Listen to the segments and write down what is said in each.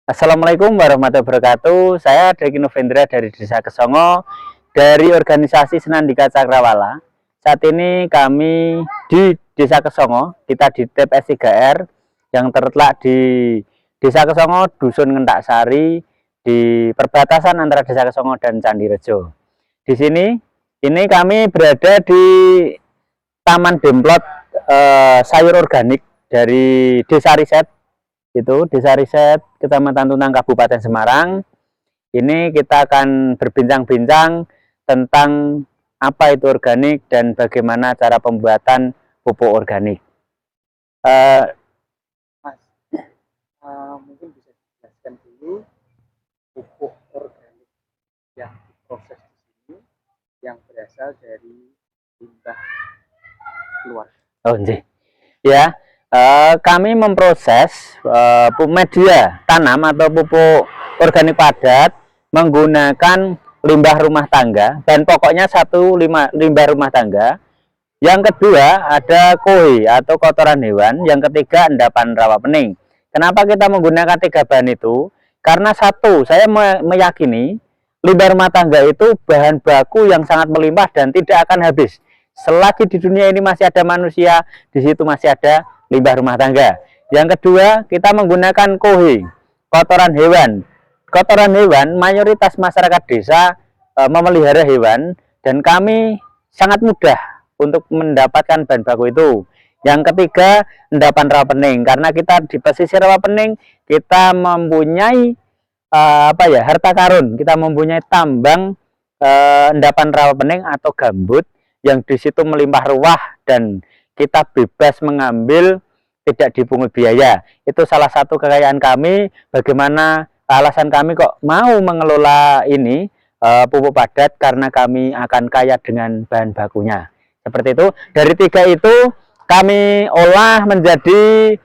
Assalamualaikum warahmatullahi wabarakatuh. Saya Deki Novendra dari Desa Kesongo, dari organisasi Senandika Cakrawala. Saat ini kami di Desa Kesongo, kita di TPS 3R yang terletak di Desa Kesongo, Dusun Ngentak Sari, di perbatasan antara Desa Kesongo dan Candi Rejo. Di sini, ini kami berada di Taman Demplot sayur organik dari Desa Riset, itu Desa Riset Kecamatan Tunang Kabupaten Semarang. Ini kita akan berbincang-bincang tentang apa itu organik dan bagaimana cara pembuatan pupuk organik. Mas, mungkin bisa dijelaskan dulu pupuk organik yang diproses di sini yang berasal dari limbah keluarga. Oh, ya. Kami memproses media tanam atau pupuk organik padat menggunakan limbah rumah tangga, dan pokoknya limbah rumah tangga. Yang kedua ada koi atau kotoran hewan. Yang ketiga endapan rawa pening. Kenapa kita menggunakan 3 bahan itu? Karena satu, saya meyakini limbah rumah tangga itu bahan baku yang sangat melimpah dan tidak akan habis. Selagi di dunia ini masih ada manusia, di situ masih ada limbah rumah tangga. Yang kedua, kita menggunakan koi, kotoran hewan. Kotoran hewan, mayoritas masyarakat desa memelihara hewan, dan kami sangat mudah untuk mendapatkan bahan baku itu. Yang ketiga, endapan rawa pening, karena kita di pesisir rawa pening kita mempunyai harta karun, kita mempunyai tambang endapan rawa pening atau gambut yang di situ melimpah ruah dan kita bebas mengambil, tidak dipungut biaya. Itu salah satu kekayaan kami. Bagaimana alasan kami kok mau mengelola ini pupuk padat, karena kami akan kaya dengan bahan bakunya. Seperti itu. Dari 3 itu kami olah menjadi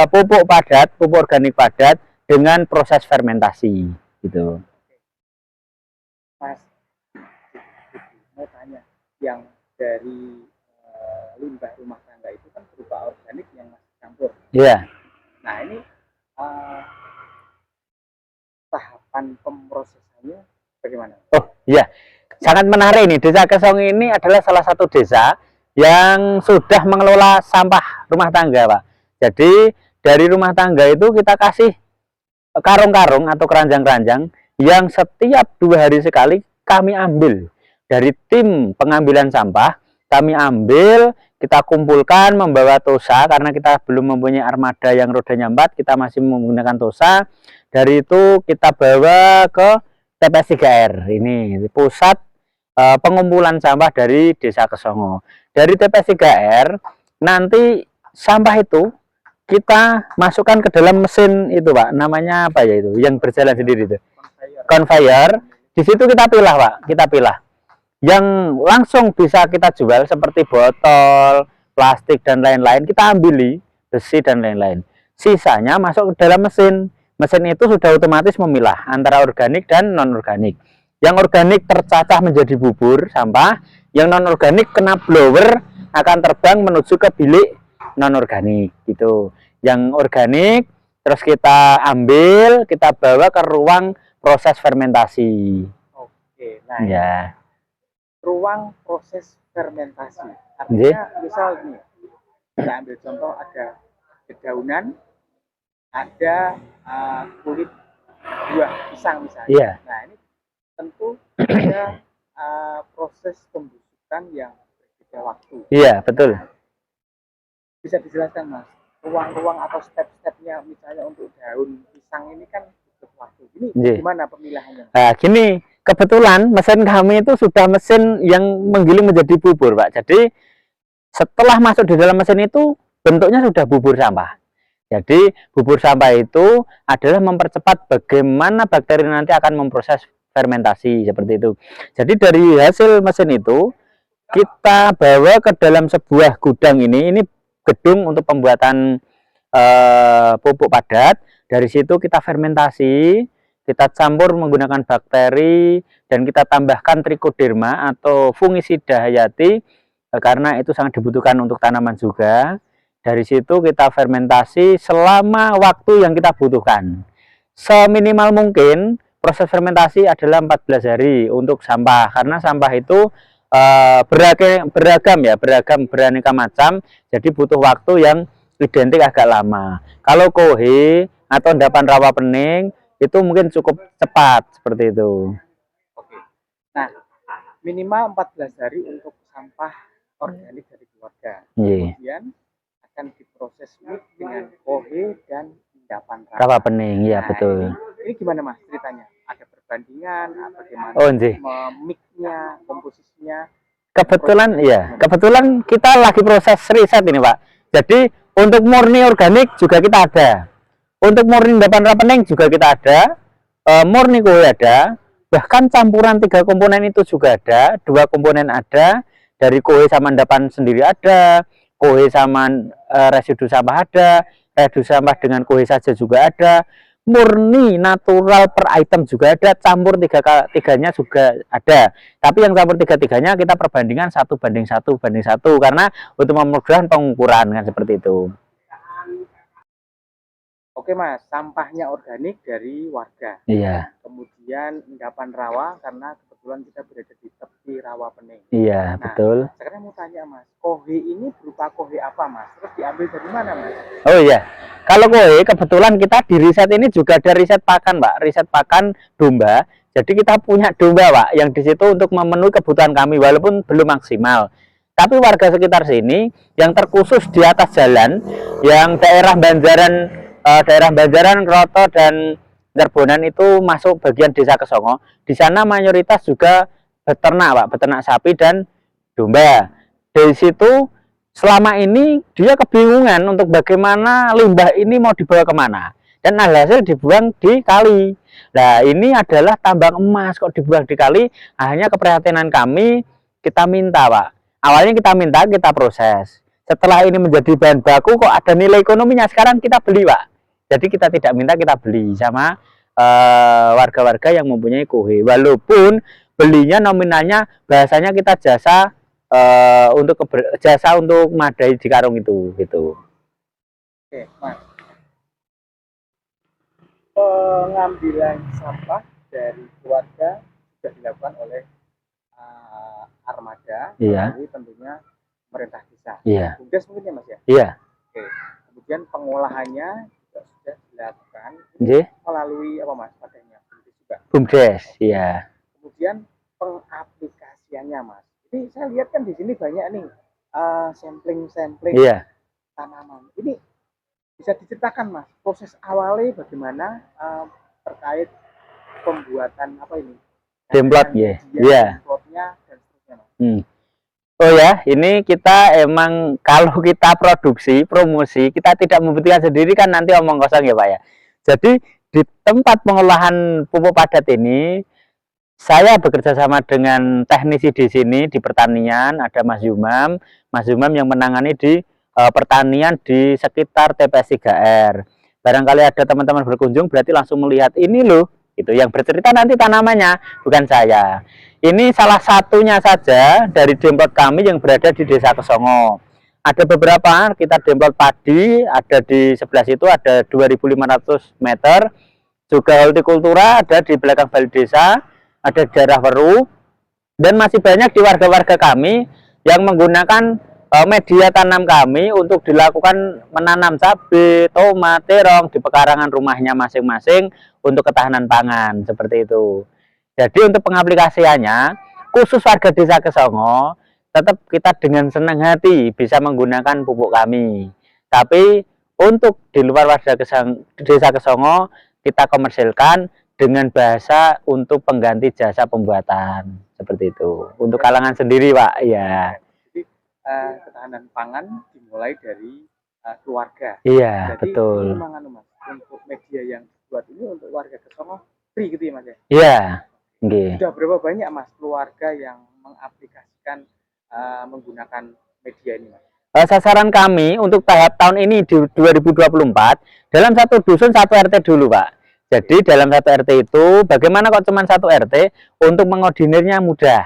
pupuk padat, pupuk organik padat dengan proses fermentasi. Gitu. Mas, mau tanya, yang dari limbah rumah tangga itu kan berupa organik yang masih campur. Iya. Yeah. Nah, ini tahapan pemrosesannya bagaimana? Oh iya, sangat menarik ini. Desa Kesong ini adalah salah satu desa yang sudah mengelola sampah rumah tangga, Pak. Jadi dari rumah tangga itu kita kasih karung-karung atau keranjang-keranjang yang setiap 2 hari sekali kami ambil. Dari tim pengambilan sampah, kami ambil, kita kumpulkan, membawa tosa, karena kita belum mempunyai armada yang rodanya 4, kita masih menggunakan tosa. Dari itu kita bawa ke TPS 3R, ini pusat pengumpulan sampah dari Desa Kesongo. Dari TPS 3R, nanti sampah itu kita masukkan ke dalam mesin itu, Pak. Namanya apa ya itu? Yang berjalan sendiri itu. Conveyor. Di situ kita pilah, Pak. Kita pilah. Yang langsung bisa kita jual seperti botol, plastik dan lain-lain, kita ambil besi dan lain-lain. Sisanya masuk ke dalam mesin. Mesin itu sudah otomatis memilah antara organik dan non-organik. Yang organik tercacah menjadi bubur sampah, yang non-organik kena blower akan terbang menuju ke bilik non-organik gitu. Yang organik terus kita ambil, kita bawa ke ruang proses fermentasi. Oke, nah ya. Ruang proses fermentasi. Artinya misal nih, kita ambil contoh ada dedaunan, ada kulit buah pisang misalnya. Yeah. Nah ini tentu ada proses pembusukan yang berbeda waktu. Iya, betul. Bisa dijelaskan, Mas, ruang-ruang atau step-stepnya, misalnya untuk daun pisang ini kan butuh waktu. Ini gimana pemilahannya? Nah, gini, kebetulan mesin kami itu sudah mesin yang menggiling menjadi bubur, Pak. Jadi setelah masuk di dalam mesin itu bentuknya sudah bubur sampah. Jadi bubur sampah itu adalah mempercepat bagaimana bakteri nanti akan memproses fermentasi, seperti itu. Jadi dari hasil mesin itu kita bawa ke dalam sebuah gudang ini gedung untuk pembuatan pupuk padat. Dari situ kita fermentasi, kita campur menggunakan bakteri, dan kita tambahkan trichoderma atau fungisida hayati, karena itu sangat dibutuhkan untuk tanaman juga. Dari situ kita fermentasi selama waktu yang kita butuhkan. seminimal mungkin proses fermentasi adalah 14 hari untuk sampah, karena sampah itu beragam beraneka macam, jadi butuh waktu yang identik agak lama. Kalau kohe atau endapan rawa pening itu mungkin cukup cepat seperti itu. Oke. Nah, minimal 14 hari untuk sampah organik dari keluarga. Iya. Kemudian akan diproses mix dengan kohe dan endapan Rawa pening, ya betul. Ini gimana Mas ceritanya? Ada perbandingan, bagaimana Oh, nggih. mix-nya, komposisinya? Kebetulan kita lagi proses riset ini Pak. Jadi untuk murni organik juga kita ada. Untuk murni endapan rawa pening juga kita ada. Murni kohe ada. Bahkan campuran 3 komponen itu juga ada. 2 komponen ada. Dari kohe sama endapan sendiri ada. Kohe sama residu sampah ada. Residu sampah dengan kohe saja juga ada. Murni natural per item juga ada, campur tiganya juga ada. Tapi yang campur tiga-tiganya kita perbandingan 1:1 karena untuk memudahkan pengukuran kan seperti itu. Oke Mas, sampahnya organik dari warga. Iya. Kemudian endapan rawa karena kebetulan kita berada di tepi rawa pening. Iya, betul. Sekarang mau tanya Mas, kohe ini berupa kohe apa Mas? Terus diambil dari mana Mas? Oh iya, kalau kohe kebetulan kita di riset ini juga ada riset pakan Pak, riset pakan domba. Jadi kita punya domba Pak, yang di situ untuk memenuhi kebutuhan kami walaupun belum maksimal. Tapi warga sekitar sini yang terkhusus di atas jalan, yang daerah Banjaran, Kroto dan Terbonan itu masuk bagian desa Kesongo. Di sana mayoritas juga beternak Pak, beternak sapi dan domba. Dari situ selama ini dia kebingungan untuk bagaimana limbah ini mau dibawa kemana, dan alhasil dibuang di kali. Nah ini adalah tambang emas kok dibuang di kali. Akhirnya keprihatinan kami, kita minta Pak, awalnya kita minta, kita proses. Setelah ini menjadi bahan baku kok ada nilai ekonominya, sekarang kita beli Pak. Jadi kita tidak minta, kita beli sama warga-warga yang mempunyai kohe, walaupun belinya nominalnya bahasanya kita jasa untuk jasa untuk madai di karung itu gitu. Oke, Mas. Pengambilan sampah dari keluarga sudah dilakukan oleh armada, Iya. jadi tentunya pemerintah desa. Iya. Bumdes mungkin ya Mas ya? Iya. Oke. Kemudian pengolahannya juga sudah dilakukan melalui apa Mas? Padanya Bumdes juga. Bumdes, iya. Kemudian pengaplikasiannya Mas. Ini saya lihat kan di sini banyak nih sampling Iya. tanaman. Ini bisa diceritakan Mas, proses awalnya bagaimana terkait pembuatan apa ini? Demplot ya. Iya. Demplotnya dan seterusnya Mas. Oh ya, ini kita emang kalau kita produksi, promosi, kita tidak membutuhkan sendiri kan nanti omong kosong ya Pak ya. Jadi di tempat pengolahan pupuk padat ini saya bekerja sama dengan teknisi di sini di pertanian, ada Mas Yumam yang menangani di pertanian di sekitar TPS 3R. Barangkali ada teman-teman berkunjung berarti langsung melihat ini loh, itu yang bercerita nanti tanamannya, bukan saya. Ini salah satunya saja dari demplot kami yang berada di Desa Kesongo. Ada beberapa, kita demplot padi, ada di sebelah situ ada 2.500 meter. Juga hortikultura ada di belakang balai desa, ada daerah Weru, dan masih banyak di warga-warga kami yang menggunakan media tanam kami untuk dilakukan menanam cabai, tomat, terong di pekarangan rumahnya masing-masing untuk ketahanan pangan seperti itu. Jadi untuk pengaplikasiannya khusus warga Desa Kesongo tetap kita dengan senang hati bisa menggunakan pupuk kami. Tapi untuk di luar warga Desa Kesongo kita komersilkan dengan bahasa untuk pengganti jasa pembuatan seperti itu. Untuk kalangan sendiri Pak, ya. Jadi ketahanan pangan dimulai dari keluarga. Iya. Jadi, Ini betul. Mas, untuk media yang dibuat ini untuk warga Kesongo free gitu ya Mas ya? Iya. Okay. Sudah berapa banyak Mas keluarga yang mengaplikasikan menggunakan media ini Mas? Sasaran kami untuk tahap tahun ini di 2024 dalam satu dusun satu RT dulu Pak. Jadi dalam satu RT itu bagaimana kok cuma satu RT, untuk mengoordinirnya mudah.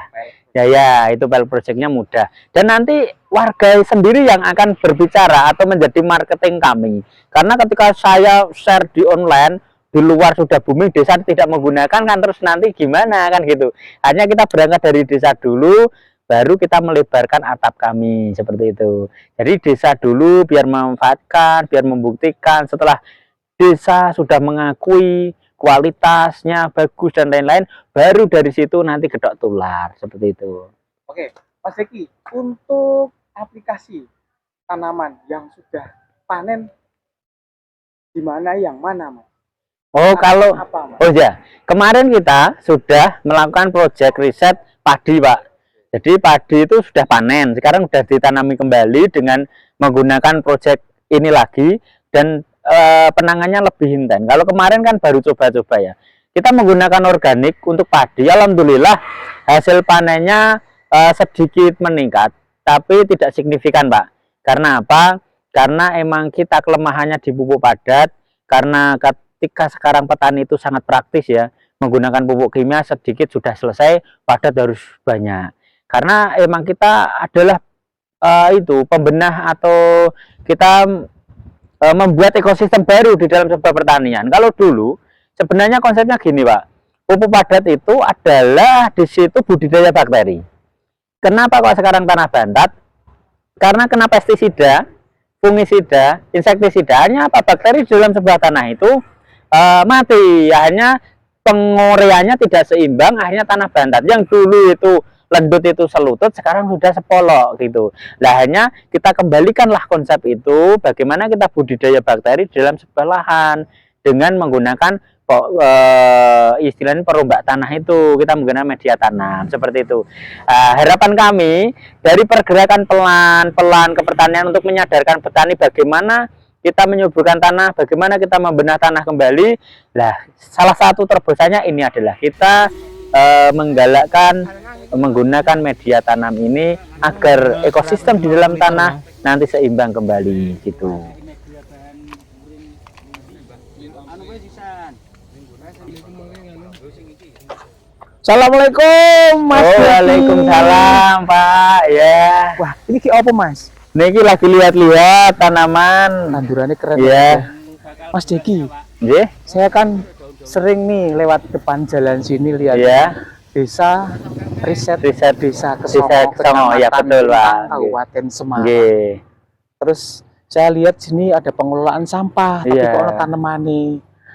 Ya itu pilot projectnya mudah. Dan nanti warga sendiri yang akan berbicara atau menjadi marketing kami. Karena ketika saya share di online, di luar sudah booming, desa tidak menggunakan kan terus nanti gimana kan gitu. Hanya kita berangkat dari desa dulu, baru kita melebarkan atap kami seperti itu. Jadi desa dulu biar memanfaatkan, biar membuktikan, setelah desa sudah mengakui kualitasnya bagus dan lain-lain, baru dari situ nanti gedok tular seperti itu. Oke, Mas Deki, untuk aplikasi tanaman yang sudah panen di mana yang mana, Mas? Oh, kalau Apa, Mas? oh ya, kemarin kita sudah melakukan proyek riset padi, Pak. Jadi padi itu sudah panen, sekarang sudah ditanami kembali dengan menggunakan proyek ini lagi dan penangannya lebih intens. Kalau kemarin kan baru coba-coba ya. Kita menggunakan organik untuk padi. Alhamdulillah hasil panennya sedikit meningkat, tapi tidak signifikan, Pak. Karena apa? Karena emang kita kelemahannya di pupuk padat. Karena ketika sekarang petani itu sangat praktis ya, menggunakan pupuk kimia sedikit sudah selesai, padat harus banyak. Karena emang kita adalah itu pembenah atau kita membuat ekosistem baru di dalam sebuah pertanian. Kalau dulu sebenarnya konsepnya gini, Pak. Pupuk padat itu adalah di situ budidaya bakteri. Kenapa kok sekarang tanah bantat? Karena kena pestisida, fungisida, insektisida, hanya apa bakteri di dalam sebuah tanah itu mati. Akhirnya pengoreannya tidak seimbang, akhirnya tanah bantat. Yang dulu itu lendut itu selutut, sekarang sudah sepolok gitu. Nah, hanya kita kembalikanlah konsep itu, bagaimana kita budidaya bakteri di dalam sebuah lahan dengan menggunakan istilahnya perombak tanah itu, kita menggunakan media tanam seperti itu. Harapan kami dari pergerakan pelan-pelan ke pertanian untuk menyadarkan petani bagaimana kita menyuburkan tanah, bagaimana kita membenah tanah kembali. Nah, salah satu terobosannya ini adalah kita menggalakkan menggunakan media tanam ini agar ekosistem di dalam tanah nanti seimbang kembali gitu. Assalamualaikum, Mas. Waalaikumsalam, Pak. Ya. Wah, ini ki apa, Mas? Niki lagi lihat-lihat tanaman. Tandurannya keren Ya. Mas Deki, Nggih. saya kan sering nih lewat depan jalan sini lihat Ya. desa riset desa Kesongo, ya betul, Pak. Kabupaten Semarang. Nggih. Terus saya lihat sini ada pengelolaan sampah, tapi Iya. kok ono tanemane.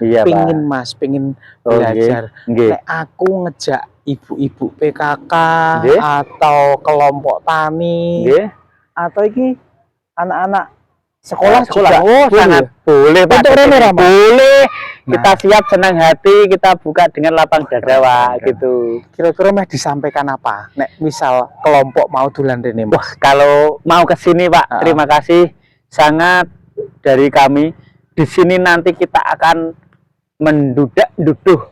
Iya, Pak. Pingin Mas, pingin Oh, belajar. nggih. Nek aku ngejak ibu-ibu PKK Nggih. atau kelompok tani Nggih. atau iki anak-anak sekolah Sekolah. juga Oh, sangat boleh, Pak. Untuk Rene, Rama? Boleh. Nah. Kita siap, senang hati, kita buka dengan lapang dada, Pak, gitu. Kira-kira meh disampaikan apa? Nek misal kelompok mau dolan rene, Mas. Wah, kalau mau ke sini, Pak, terima kasih sangat dari kami. Di sini nanti kita akan menduduh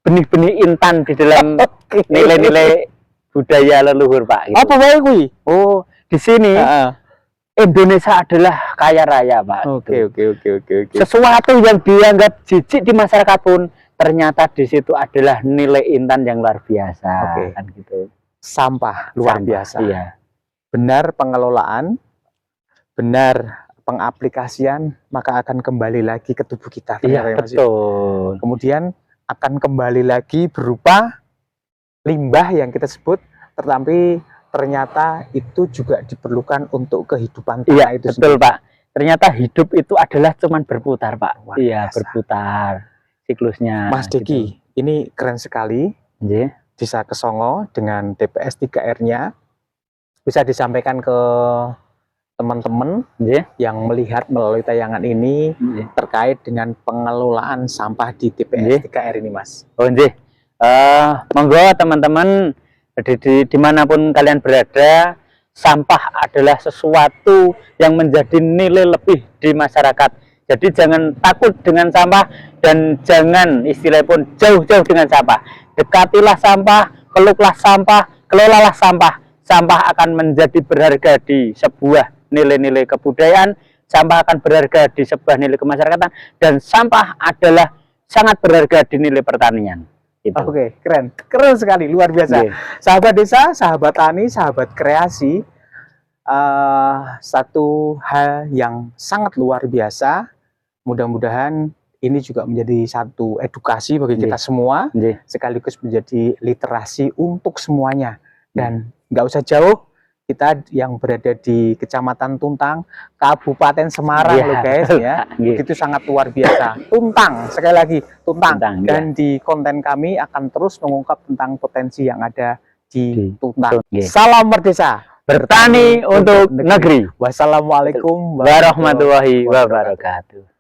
benih-benih intan di dalam nilai-nilai budaya leluhur, Pak. Gitu. Apa wae kuwi? Oh, di sini Indonesia adalah kaya raya, Pak. Oke. Sesuatu yang dianggap jijik di masyarakat pun ternyata di situ adalah nilai intan yang luar biasa. Oke. Kan gitu. Sampah luar Sampah, biasa. Iya. Benar pengelolaan, benar pengaplikasian, maka akan kembali lagi ke tubuh kita. Iya, Benar ya, Mas? betul. Kemudian akan kembali lagi berupa limbah yang kita sebut, tetapi ternyata itu juga diperlukan untuk kehidupan tanah Iya, itu betul, sendiri. Pak. Ternyata hidup itu adalah cuman berputar, Pak. Luar Iya, biasa. berputar siklusnya. Mas Deki, ini keren sekali. Nggih. Desa Kesongo dengan TPS 3R-nya bisa disampaikan ke teman-teman Nggih. yang melihat melalui tayangan ini Nggih. terkait dengan pengelolaan sampah di Nggih. TPS 3R ini, Mas. Oh, nggih. Monggo teman-teman dimanapun kalian berada, sampah adalah sesuatu yang menjadi nilai lebih di masyarakat. Jadi jangan takut dengan sampah dan jangan istilah pun jauh-jauh dengan sampah. Dekatilah sampah, peluklah sampah, kelolalah sampah. Sampah akan menjadi berharga di sebuah nilai-nilai kebudayaan, sampah akan berharga di sebuah nilai kemasyarakatan, dan sampah adalah sangat berharga di nilai pertanian. Gitu. Oke, keren sekali, luar biasa. Nggih. Sahabat desa, sahabat tani, sahabat kreasi, satu hal yang sangat luar biasa. Mudah-mudahan ini juga menjadi satu edukasi bagi kita semua, Nggih. sekaligus menjadi literasi untuk semuanya. Dan nggak usah jauh, kita yang berada di Kecamatan Tuntang, Kabupaten Semarang Iya, loh guys betul, ya. Pak. Nggih. Itu sangat luar biasa. Tuntang, sekali lagi Tuntang. Tuntang, Dan di konten kami akan terus mengungkap tentang potensi yang ada di Tuntang. Nggih. Salam Merdesa, Bertani untuk negeri. Wassalamualaikum Warahmatullahi wabarakatuh.